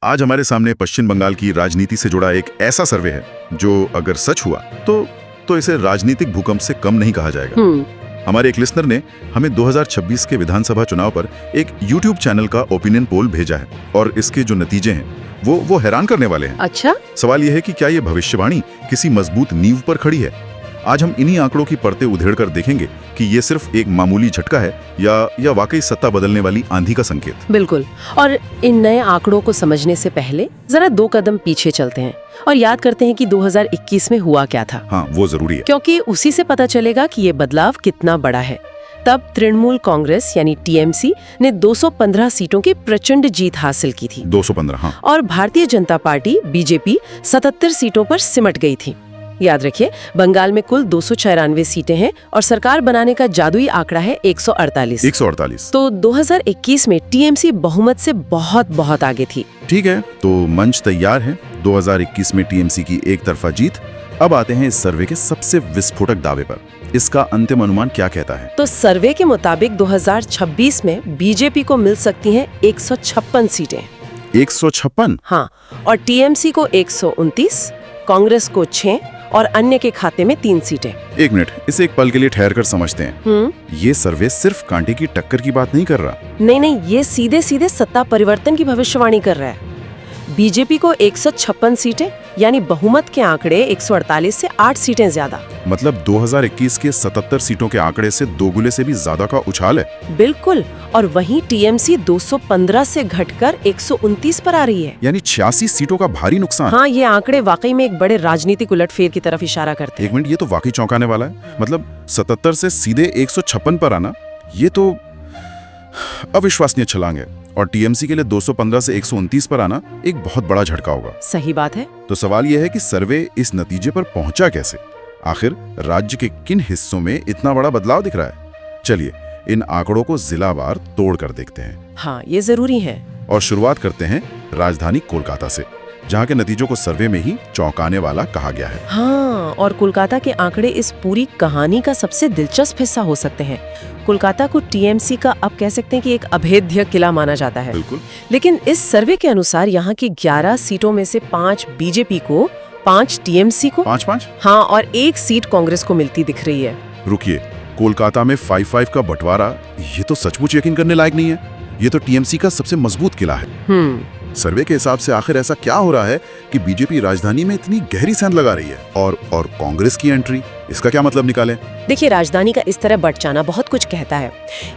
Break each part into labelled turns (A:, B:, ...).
A: आज हमारे सामने पश्चिम बंगाल की राजनीति से जुड़ा एक ऐसा सर्वे है जो अगर सच हुआ तो इसे राजनीतिक भूकंप से कम नहीं कहा जाएगा। हमारे एक लिसनर ने हमें 2026 के विधानसभा चुनाव पर एक YouTube चैनल का ओपिनियन पोल भेजा है और इसके जो नतीजे हैं वो हैरान करने वाले हैं।
B: अच्छा?
A: सवाल यह है कि क्या ये भविष्यवाणी किसी मजबूत नींव पर खड़ी है। आज हम इन्हीं आंकड़ों की परतें उधेड़कर देखेंगे कि ये सिर्फ एक मामूली झटका है या वाकई सत्ता बदलने वाली आंधी का संकेत।
B: बिल्कुल। और इन नए आंकड़ों को समझने से पहले जरा 2 कदम पीछे चलते हैं और याद करते हैं कि 2021 में हुआ क्या था।
A: हाँ, वो जरूरी है, क्योंकि
B: उसी से पता चलेगा कि ये बदलाव कितना बड़ा है। तब तृणमूल कांग्रेस यानी टीएमसी ने 215 सीटों की प्रचंड जीत हासिल की थी।
A: 215, हाँ।
B: और भारतीय जनता पार्टी बीजेपी 77 सीटों पर सिमट गई थी। याद रखिए, बंगाल में कुल 294 सीटें हैं और सरकार बनाने का जादुई आंकड़ा है 148। तो 2021 में टीएमसी बहुमत से बहुत आगे थी।
A: ठीक है, तो मंच तैयार है 2021 में टीएमसी की एक तरफा जीत। अब आते हैं इस सर्वे के सबसे विस्फोटक दावे पर। इसका अंतिम अनुमान क्या कहता है?
B: तो सर्वे के मुताबिक 2026 में बीजेपी को मिल सकती हैं 156 सीटें।
A: 156?
B: हाँ, और टीएमसी को 129, कांग्रेस को 6 और अन्य के खाते में 3 सीटें।
A: एक मिनट, इसे एक पल के लिए ठहर कर समझते हैं। ये सर्वे सिर्फ कांटे की टक्कर की बात नहीं कर रहा।
B: नहीं, ये सीधे सत्ता परिवर्तन की भविष्यवाणी कर रहा है। बीजेपी को 156 सीटें यानी बहुमत के आंकड़े 148 से 8 सीटें ज्यादा।
A: मतलब 2021 के 77 सीटों के आंकड़े से दोगुने से भी ज्यादा का उछाल है।
B: बिल्कुल। और वहीं टीएमसी 215 से घटकर 129 पर आ रही है,
A: यानी 86 सीटों का भारी नुकसान।
B: हाँ, ये आंकड़े वाकई में एक बड़े राजनीतिक उलटफेर की तरफ इशारा करते हैं।
A: एक मिनट, ये तो वाकई चौंकाने वाला है। मतलब 77 से सीधे 156 पर आना, ये तो अविश्वसनीय छलांग है। और टीएमसी के लिए 215 से 129 पर आना एक बहुत बड़ा झटका होगा।
B: सही बात है।
A: तो सवाल यह है कि सर्वे इस नतीजे पर पहुंचा कैसे? आखिर राज्य के किन हिस्सों में इतना बड़ा बदलाव दिख रहा है? चलिए इन आंकड़ों को जिलावार तोड़कर देखते हैं।
B: हाँ, ये जरूरी है।
A: और शुरुआत करते हैं राजधानी कोलकाता से, जहाँ के नतीजों को सर्वे में ही चौंकाने वाला कहा गया है।
B: हाँ, और कोलकाता के आंकड़े इस पूरी कहानी का सबसे दिलचस्प हिस्सा हो सकते हैं। कोलकाता को टीएमसी का अब कह सकते हैं कि एक अभेद्य किला माना जाता है।
A: बिल्कुल।
B: लेकिन इस सर्वे के अनुसार यहाँ की 11 सीटों में से 5 बीजेपी को, 5 टीएमसी को,
A: 5-5?
B: हाँ, और 1 सीट कांग्रेस को मिलती दिख रही है।
A: रुकिए, कोलकाता में 5-5 का बंटवारा, ये तो सचमुच यकीन करने लायक नहीं है। ये तो टीएमसी का सबसे मजबूत किला है। सर्वे के हिसाब से आखिर ऐसा क्या हो रहा है कि बीजेपी राजधानी में इतनी गहरी सेंध लगा रही है और कांग्रेस की एंट्री, इसका क्या मतलब निकालें?
B: देखिए, राजधानी का इस तरह बट जाना बहुत कुछ कहता है।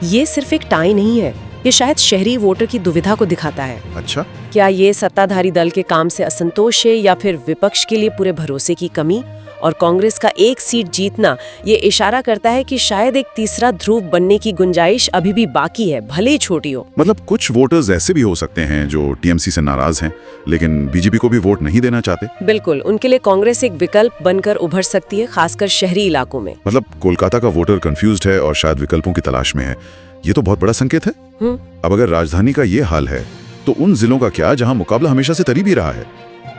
B: ये सिर्फ एक टाई नहीं है, ये शायद शहरी वोटर की दुविधा को दिखाता है।
A: अच्छा,
B: क्या ये सत्ताधारी दल के काम से असंतोष है या फिर विपक्ष के लिए पूरे भरोसे की कमी? और कांग्रेस का 1 सीट जीतना ये इशारा करता है कि शायद एक तीसरा ध्रुव बनने की गुंजाइश अभी भी बाकी है, भले ही छोटी हो।
A: मतलब कुछ वोटर्स ऐसे भी हो सकते हैं जो टीएमसी से नाराज हैं लेकिन बीजेपी को भी वोट नहीं देना चाहते।
B: बिल्कुल, उनके लिए कांग्रेस एक विकल्प बनकर उभर सकती है, खासकर शहरी इलाकों में।
A: मतलब कोलकाता का वोटर कंफ्यूज्ड है और शायद विकल्पों की तलाश में है। ये तो बहुत बड़ा संकेत है। अब अगर राजधानी का ये हाल है तो उन जिलों का क्या जहाँ मुकाबला हमेशा से तरी भी रहा है?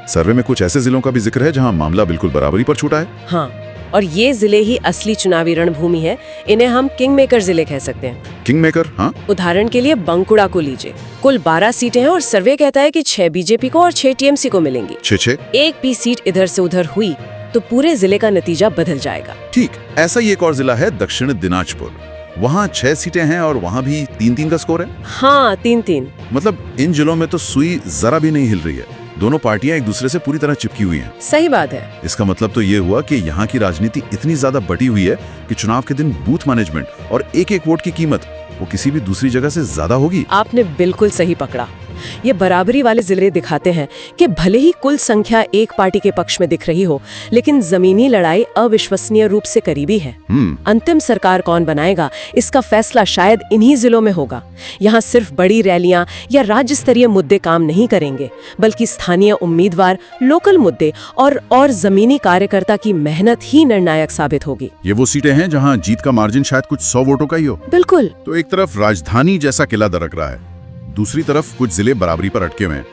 A: सर्वे में कुछ ऐसे जिलों का भी जिक्र है जहां मामला बिल्कुल बराबरी पर छूटा है।
B: हाँ, और ये जिले ही असली चुनावी रणभूमि है। इन्हें हम किंग मेकर जिले कह सकते हैं।
A: King maker? हाँ।
B: उदाहरण के लिए बंकुड़ा को लीजिए। कुल 12 सीटें हैं और सर्वे कहता है कि 6 बीजेपी को और 6 टीएमसी को मिलेंगी।
A: 6-6?
B: एक भी सीट इधर से उधर हुई तो पूरे जिले का नतीजा बदल जाएगा।
A: ठीक ऐसा ही एक और जिला है दक्षिण दिनाजपुर। वहाँ 6 सीटें हैं और वहाँ भी 3-3 का स्कोर है।
B: हाँ, 3-3।
A: मतलब इन जिलों में तो सुई जरा भी नहीं हिल रही है। दोनों पार्टियां एक दूसरे से पूरी तरह चिपकी हुई हैं।
B: सही बात है।
A: इसका मतलब तो ये हुआ कि यहाँ की राजनीति इतनी ज्यादा बटी हुई है कि चुनाव के दिन बूथ मैनेजमेंट और एक वोट की कीमत वो किसी भी दूसरी जगह से ज्यादा होगी।
B: आपने बिल्कुल सही पकड़ा। ये बराबरी वाले जिले दिखाते हैं कि भले ही कुल संख्या एक पार्टी के पक्ष में दिख रही हो, लेकिन जमीनी लड़ाई अविश्वसनीय रूप से करीबी है। अंतिम सरकार कौन बनाएगा, इसका फैसला शायद इन्हीं जिलों में होगा। यहाँ सिर्फ बड़ी रैलियां या राज्य स्तरीय मुद्दे काम नहीं करेंगे, बल्कि स्थानीय उम्मीदवार, लोकल मुद्दे और जमीनी कार्यकर्ता की मेहनत ही निर्णायक साबित होगी।
A: ये वो सीटें हैं जहाँ जीत का मार्जिन शायद कुछ 100 वोटों का ही हो।
B: बिल्कुल।
A: तो एक तरफ राजधानी जैसा किला दरक रहा है, दूसरी तरफ कुछ जिले बराबरी पर अटके हुए हैं।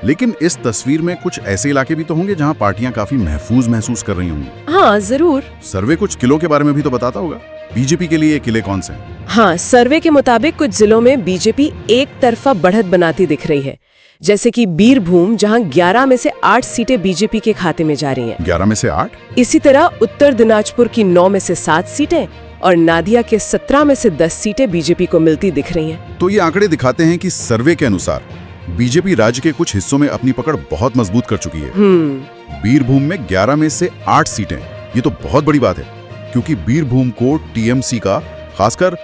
A: लेकिन इस तस्वीर में कुछ ऐसे इलाके भी तो होंगे जहां पार्टियां काफी महफूज महसूस कर रही होंगी।
B: हाँ, जरूर।
A: सर्वे कुछ किलों के बारे में भी तो बताता होगा। बीजेपी के लिए ये किले कौन से हैं?
B: हाँ, सर्वे के मुताबिक कुछ जिलों में बीजेपी एक तरफा बढ़त बनाती दिख रही है। जैसे कि बीरभूम, जहां 11 में से 8 सीटें बीजेपी के खाते में जा रही हैं।
A: 11 में से 8?
B: इसी तरह उत्तर दिनाजपुर की 9 में से 7 सीटें और नादिया के 17 में से 10 सीटें बीजेपी को मिलती दिख रही हैं।
A: तो ये आंकड़े दिखाते हैं कि सर्वे के अनुसार बीजेपी राज्य के कुछ हिस्सों में अपनी पकड़ बहुत मजबूत कर चुकी है। बीरभूम में 11 में से 8 सीटें, ये तो बहुत बड़ी बात है, क्योंकि बीरभूम को टीएमसी का, खासकर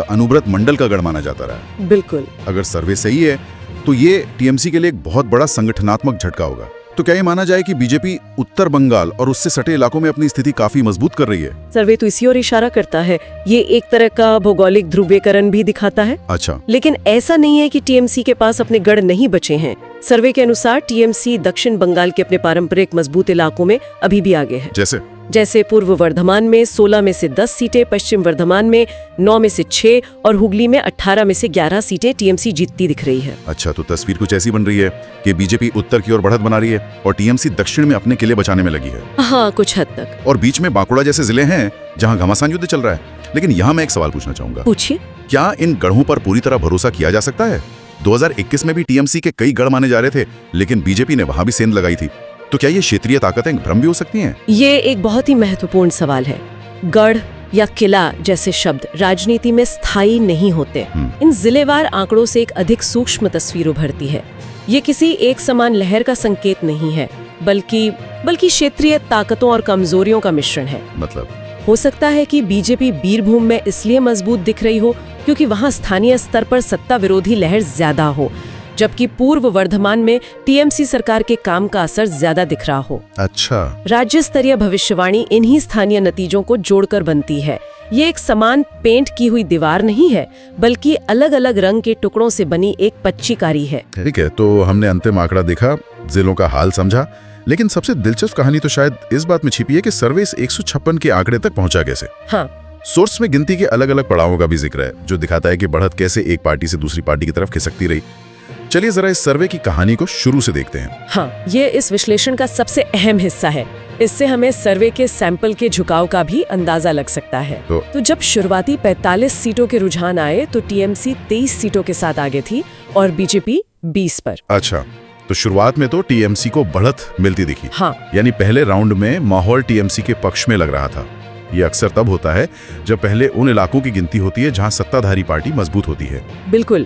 A: अनुव्रत मंडल का गढ़ माना जाता रहा है।
B: बिल्कुल।
A: अगर सर्वे सही है तो ये टीएमसी के लिए एक बहुत बड़ा संगठनात्मक झटका होगा। तो क्या ये माना जाए कि बीजेपी उत्तर बंगाल और उससे सटे इलाकों में अपनी स्थिति काफी मजबूत कर रही है?
B: सर्वे तो इसी ओर इशारा करता है। ये एक तरह का भौगोलिक ध्रुवीकरण भी दिखाता है।
A: अच्छा।
B: लेकिन ऐसा नहीं है कि टीएमसी के पास अपने गढ़ नहीं बचे हैं। सर्वे के अनुसार टीएमसी दक्षिण बंगाल के अपने पारंपरिक मजबूत इलाकों में अभी भी आगे है। जैसे पूर्व वर्धमान में 16 में से 10 सीटें, पश्चिम वर्धमान में 9 में से 6 और हुगली में 18 में से 11 सीटें टीएमसी जीतती दिख रही है।
A: अच्छा, तो तस्वीर कुछ ऐसी बन रही है कि बीजेपी उत्तर की ओर बढ़त बना रही है और टीएमसी दक्षिण में अपने किले बचाने में लगी है।
B: हाँ, कुछ हद तक।
A: और बीच में बांकुड़ा जैसे जिले हैं जहाँ घमासान युद्ध चल रहा है। लेकिन यहाँ मैं एक सवाल पूछना चाहूंगा।
B: पूछिए।
A: क्या इन गढ़ों पर पूरी तरह भरोसा किया जा सकता है? 2021 में भी टीएमसी के कई गढ़ माने जा रहे थे, लेकिन बीजेपी ने वहां भी सेंध लगाई थी। तो क्या ये क्षेत्रीय ताकतें भ्रम भी हो सकती हैं?
B: ये एक बहुत ही महत्वपूर्ण सवाल है। गढ़ या किला जैसे शब्द राजनीति में स्थायी नहीं होते। इन जिलेवार आंकड़ों से एक अधिक सूक्ष्म तस्वीर उभरती है। ये किसी एक समान लहर का संकेत नहीं है, बल्कि क्षेत्रीय ताकतों और कमजोरियों का मिश्रण है।
A: मतलब
B: हो सकता है कि बीजेपी बीरभूम में इसलिए मजबूत दिख रही हो क्योंकि वहां स्थानीय स्तर पर सत्ता विरोधी लहर ज्यादा हो, जबकि पूर्व वर्धमान में टीएमसी सरकार के काम का असर ज्यादा दिख रहा हो।
A: अच्छा।
B: राज्य स्तरीय भविष्यवाणी इन्हीं स्थानीय नतीजों को जोड़कर बनती है। ये एक समान पेंट की हुई दीवार नहीं है, बल्कि अलग अलग रंग के टुकड़ों से बनी एक पच्चीकारी है।
A: ठीक है, तो हमने अंतिम आंकड़ा देखा, जिलों का हाल समझा, लेकिन सबसे दिलचस्प कहानी तो शायद इस बात में छिपी है कि सर्वे इस 156 के आंकड़े तक पहुंचा कैसे।
B: हाँ।
A: सोर्स में गिनती के अलग अलग पड़ावों का भी जिक्र है, जो दिखाता है कि बढ़त कैसे एक पार्टी से दूसरी पार्टी की तरफ खिसकती रही। चलिए जरा इस सर्वे की कहानी को शुरू से देखते हैं।
B: हाँ, ये इस विश्लेषण का सबसे अहम हिस्सा है। इससे हमें सर्वे के सैंपल के झुकाव का भी अंदाजा लग सकता है। तो जब शुरुआती 45 सीटों के रुझान आए तो टीएमसी 23 सीटों के साथ आगे थी और बीजेपी 20 पर।
A: अच्छा, तो शुरुआत में तो टीएमसी को बढ़त मिलती दिखी।
B: हाँ।
A: यानी पहले राउंड में माहौल टीएमसी के पक्ष में लग रहा था। ये अक्सर तब होता है जब पहले उन इलाकों की गिनती होती है जहां सत्ताधारी पार्टी मजबूत होती है।
B: बिल्कुल,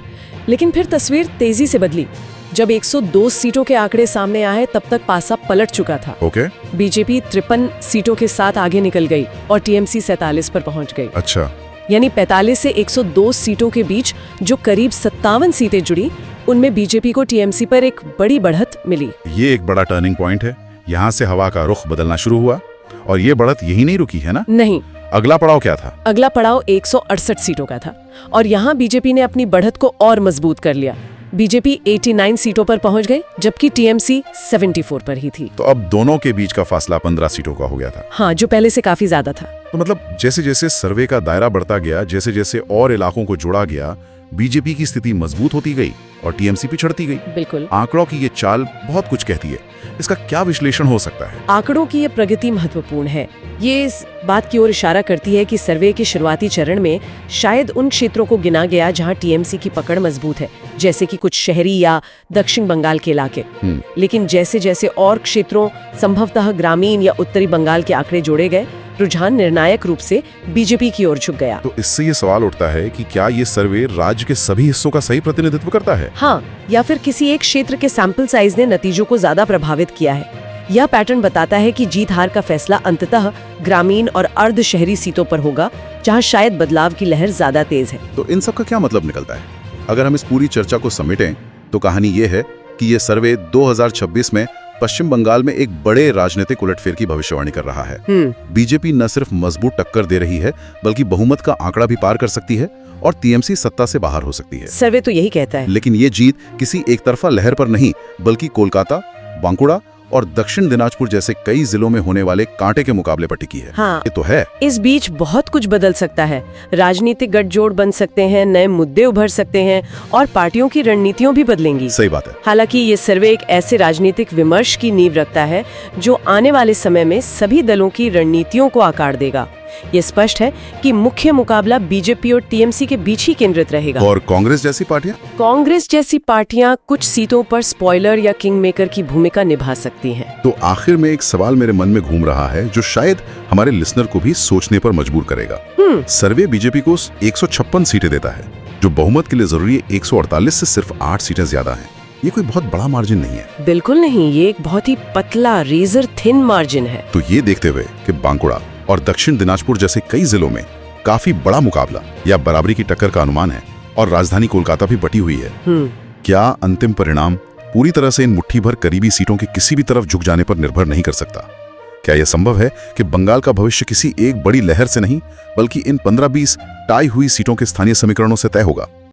B: लेकिन फिर तस्वीर तेजी से बदली। जब 102 सीटों के आंकड़े सामने आए तब तक पासा पलट चुका था।
A: ओके।
B: बीजेपी 53 सीटों के साथ आगे निकल गई और टीएमसी 47 पर पहुंच गई।
A: अच्छा।
B: यानी 45 से 102 सीटों के बीच जो करीब 57 सीटें जुड़ी, उनमें बीजेपी को टीएमसी पर एक बड़ी बढ़त मिली।
A: ये एक बड़ा टर्निंग पॉइंट है। यहाँ से हवा का रुख बदलना शुरू हुआ और ये बढ़त यही नहीं रुकी है ना?
B: नहीं।
A: अगला पड़ाव क्या था?
B: अगला पड़ाव 168 सीटों का था और यहाँ बीजेपी ने अपनी बढ़त को और मजबूत कर लिया। बीजेपी 89 सीटों पर पहुंच गई, जबकि टीएमसी 74 पर ही थी।
A: तो अब दोनों के बीच का फासला 15 सीटों का हो गया था।
B: हाँ, जो पहले से काफी ज्यादा था।
A: तो मतलब जैसे जैसे सर्वे का दायरा बढ़ता गया, जैसे जैसे और इलाकों को जोड़ा गया, बीजेपी की स्थिति मजबूत होती गई और टीएमसी पिछड़ती गई।
B: बिल्कुल।
A: आंकड़ों की ये चाल बहुत कुछ कहती है। इसका क्या विश्लेषण हो सकता है?
B: आंकड़ों की ये प्रगति महत्वपूर्ण है। ये इस बात की ओर इशारा करती है कि सर्वे के शुरुआती चरण में शायद उन क्षेत्रों को गिना गया जहां टीएमसी की पकड़ मजबूत है, जैसे कि कुछ शहरी या दक्षिण बंगाल के इलाके। लेकिन जैसे जैसे और क्षेत्रों, संभवतः ग्रामीण या उत्तरी बंगाल के आंकड़े जोड़े गए, रुझान निर्णायक रूप से बीजेपी की ओर झुक गया।
A: तो इससे ये सवाल उठता है कि क्या ये सर्वे राज्य के सभी हिस्सों का सही प्रतिनिधित्व करता है?
B: हाँ, या फिर किसी एक क्षेत्र के सैंपल साइज ने नतीजों को ज्यादा प्रभावित किया है। यह पैटर्न बताता है कि जीत हार का फैसला अंततः ग्रामीण और अर्ध शहरी सीटों पर होगा, जहां शायद बदलाव की लहर ज्यादा तेज है।
A: तो इन सब का क्या मतलब निकलता है? अगर हम इस पूरी चर्चा को समेटें तो कहानी ये है कि ये सर्वे 2026 में पश्चिम बंगाल में एक बड़े राजनीतिक उलटफेर की भविष्यवाणी कर रहा है। बीजेपी न सिर्फ मजबूत टक्कर दे रही है, बल्कि बहुमत का आंकड़ा भी पार कर सकती है और टीएमसी सत्ता से बाहर हो सकती है।
B: सर्वे तो यही कहता है।
A: लेकिन ये जीत किसी एक तरफा लहर पर नहीं, बल्कि कोलकाता, बांकुड़ा और दक्षिण दिनाजपुर जैसे कई जिलों में होने वाले कांटे के मुकाबले पर टिकी है।
B: हाँ,
A: ये तो है।
B: इस बीच बहुत कुछ बदल सकता है। राजनीतिक गठजोड़ बन सकते हैं, नए मुद्दे उभर सकते हैं और पार्टियों की रणनीतियों भी बदलेंगी।
A: सही बात है।
B: हालांकि ये सर्वे एक ऐसे राजनीतिक विमर्श की नींव रखता है जो आने वाले समय में सभी दलों की रणनीतियों को आकार देगा। ये स्पष्ट है कि मुख्य मुकाबला बीजेपी और टीएमसी के बीच ही केंद्रित रहेगा।
A: और कांग्रेस जैसी पार्टियां?
B: कांग्रेस जैसी पार्टियां कुछ सीटों पर स्पॉइलर या किंग मेकर की भूमिका निभा सकती हैं।
A: तो आखिर में एक सवाल मेरे मन में घूम रहा है जो शायद हमारे लिसनर को भी सोचने पर मजबूर करेगा। सर्वे बीजेपी को 156 सीटें देता है, जो बहुमत के लिए जरूरी है 148 से सिर्फ 8 सीटें ज्यादा हैं। ये कोई बहुत बड़ा मार्जिन नहीं है।
B: बिल्कुल नहीं, ये एक बहुत ही पतला रेजर थिन मार्जिन है।
A: तो ये देखते हुए कि बांकुड़ा और दक्षिण दिनाजपुर जैसे कई जिलों में काफी बड़ा मुकाबला या बराबरी की टक्कर का अनुमान है और राजधानी कोलकाता भी बटी हुई है, क्या अंतिम परिणाम पूरी तरह से इन मुट्ठी भर करीबी सीटों के किसी भी तरफ झुक जाने पर निर्भर नहीं कर सकता? क्या यह संभव है कि बंगाल का भविष्य किसी एक बड़ी लहर से नहीं बल्कि इन 15-20 टाई हुई सीटों के स्थानीय समीकरणों से तय होगा?